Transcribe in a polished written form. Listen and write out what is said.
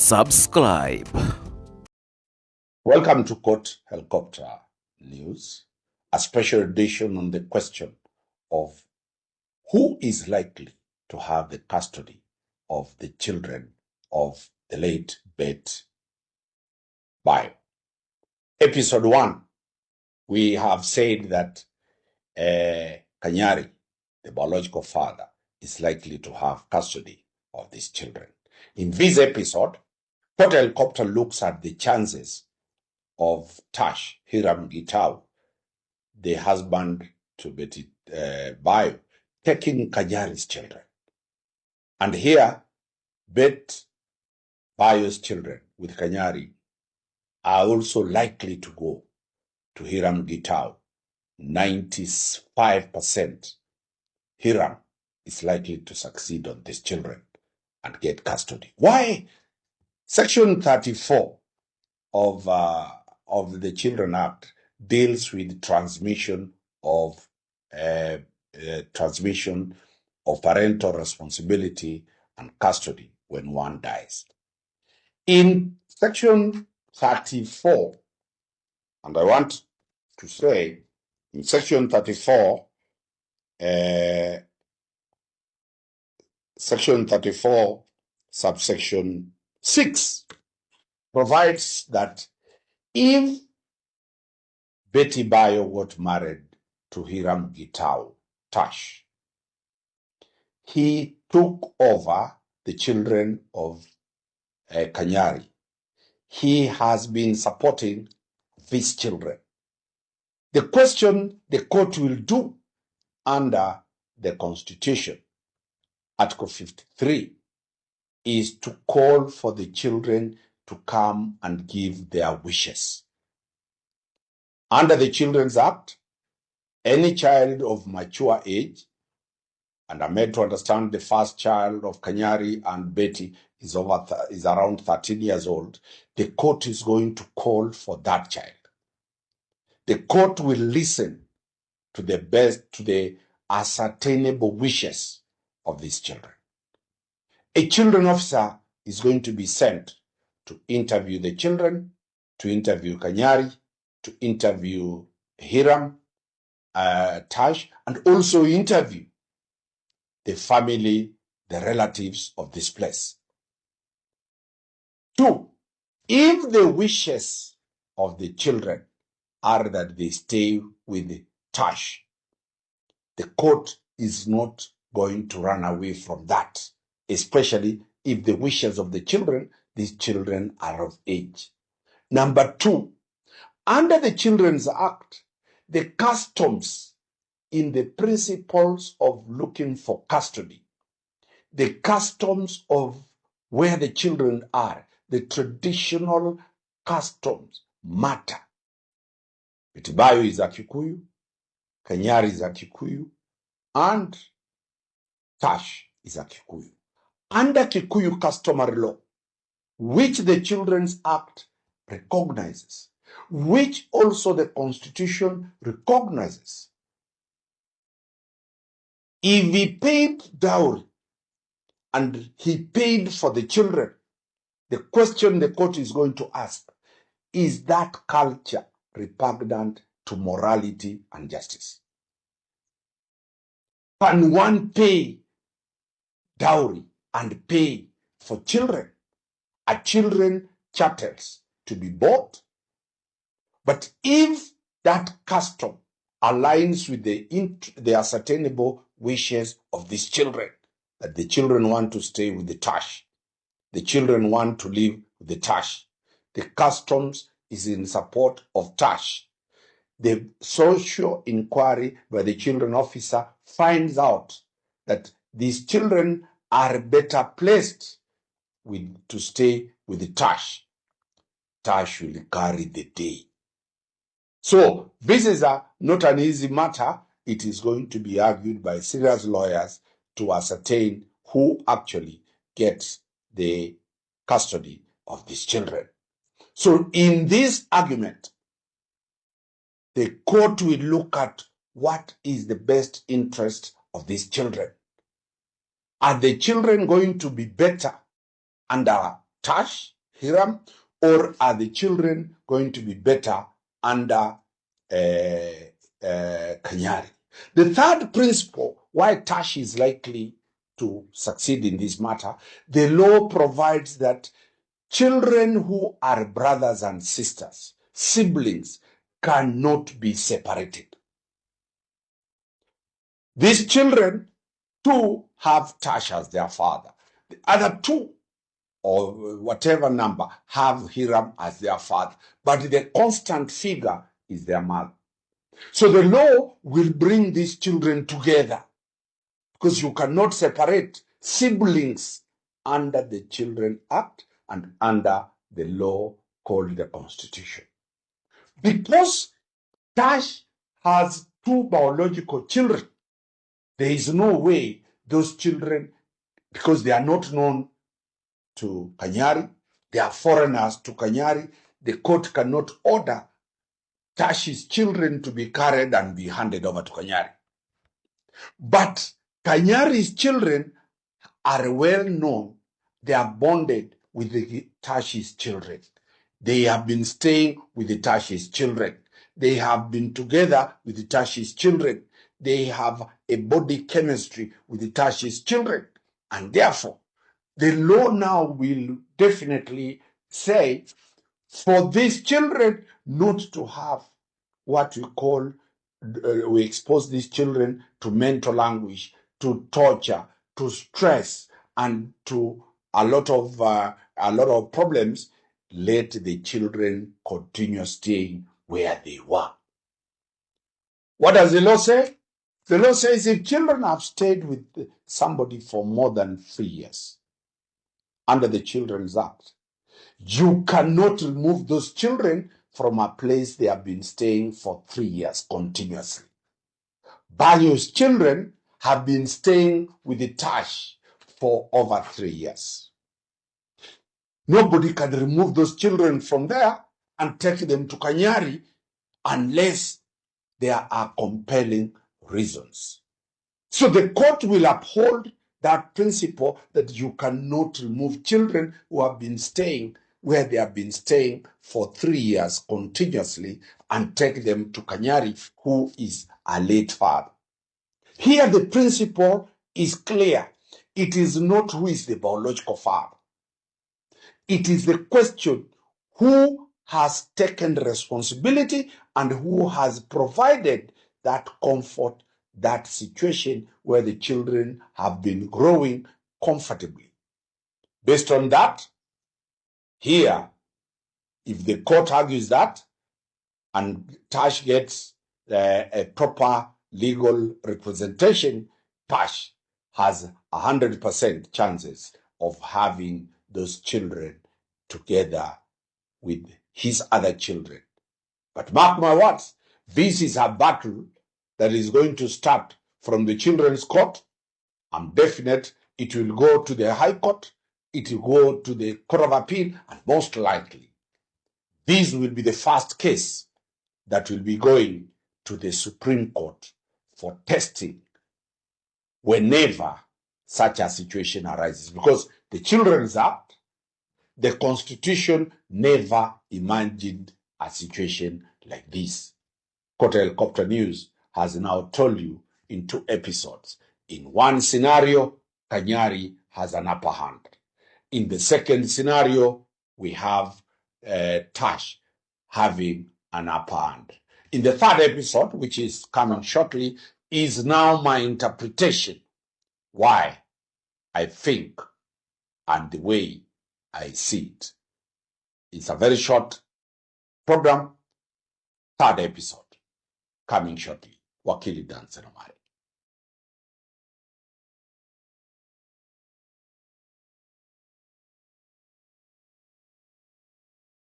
subscribe. Welcome to Court Helicopter News, a special edition on the question of who is likely to have the custody of the children of the late Betty Bayo. Episode 1, we have said that Kanyari, the biological father, is likely to have custody of these children. In this episode, Court Helicopter looks at the chances of TASH, Hiram Gitau, the husband to Betty Bayo, taking Kanyari's children. And here, Betty Bayo's children with Kanyari are also likely to go to Hiram Gitau. 95% Hiram is likely to succeed on these children and get custody. Why? Section 34 of the Children Act deals with transmission of parental responsibility and custody when one dies. In Section 34, and I want to say, in Section 34, Section 34, subsection 6, provides that if Betty Bayo got married to Hiram Gitau, TASH, he took over the children of Kanyari. He has been supporting these children. The question the court will do under the Constitution, Article 53, is to call for the children to come and give their wishes. Under the Children's Act, any child of mature age, and I'm made to understand the first child of Kanyari and Betty is around 13 years old, the court is going to call for that child. The court will listen to the ascertainable wishes of these children. A children officer is going to be sent to interview the children, to interview Kanyari, to interview Hiram, TASH, and also interview the family, the relatives of this place. 2, if the wishes of the children are that they stay with TASH, the court is not going to run away from that, especially if the wishes of the children, these children are of age. Number 2, under the Children's Act, the customs in the principles of looking for custody, the customs of where the children are, the traditional customs matter. Betty Bayo is a Kikuyu, Kanyari is a Kikuyu, and TASH is a Kikuyu. Under Kikuyu customary law, which the Children's Act recognizes, which also the Constitution recognizes, if he paid dowry and he paid for the children, the question the court is going to ask, is that culture repugnant to morality and justice? Can one pay dowry and pay for children? Are children chattels to be bought? But if that custom aligns with the ascertainable wishes of these children, that the children want to stay with the TASH, the children want to live with the TASH, the customs is in support of TASH, the social inquiry by the children officer finds out that these children are better placed to stay with the TASH, TASH will carry the day. So this is not an easy matter. It is going to be argued by serious lawyers to ascertain who actually gets the custody of these children. So in this argument, the court will look at what is the best interest of these children. Are the children going to be better under TASH Hiram, or are the children going to be better under Kanyari? The third principle, why TASH is likely to succeed in this matter, the law provides that children who are brothers and sisters, siblings, cannot be separated. These children, two have TASH as their father. The other two, or whatever number, have Hiram as their father. But the constant figure is their mother. So the law will bring these children together, because you cannot separate siblings under the Children Act and under the law called the Constitution. Because TASH has two biological children, there is no way those children, because they are not known to Kanyari, they are foreigners to Kanyari, the court cannot order TASH's children to be carried and be handed over to Kanyari. But Kanyari's children are well known. They are bonded with the TASH's children. They have been staying with the TASH's children. They have been together with the TASH's children. They have a body chemistry with the TASH's children. And therefore, the law now will definitely say for these children not to have what we call, we expose these children to mental anguish, to torture, to stress, and to a lot of problems. Let the children continue staying where they were. What does the law say? The law says if children have stayed with somebody for more than 3 years under the Children's Act, you cannot remove those children from a place they have been staying for 3 years continuously. Bayo's children have been staying with the TASH for over 3 years. Nobody can remove those children from there and take them to Kanyari unless there are compelling reasons. So the court will uphold that principle that you cannot remove children who have been staying where they have been staying for 3 years continuously and take them to Kanyari, who is a late father. Here the principle is clear. It is not who is the biological father. It is the question who has taken responsibility and who has provided that comfort, that situation where the children have been growing comfortably. Based on that, here, if the court argues that and TASH gets a proper legal representation, TASH has 100% chances of having those children together with his other children. But mark my words, this is a battle that is going to start from the Children's Court. I'm definite it will go to the High Court, it will go to the Court of Appeal, and most likely this will be the first case that will be going to the Supreme Court for testing whenever such a situation arises. Because the Children's Act, the Constitution never imagined a situation like this. Quarter Helicopter News has now told you in 2 episodes. In one scenario, Kanyari has an upper hand. In the second scenario, we have TASH having an upper hand. In the third episode, which is coming shortly, is now my interpretation why I think and the way I see it. It's a very short program. Third episode coming shortly. Wakili Dan Senamari.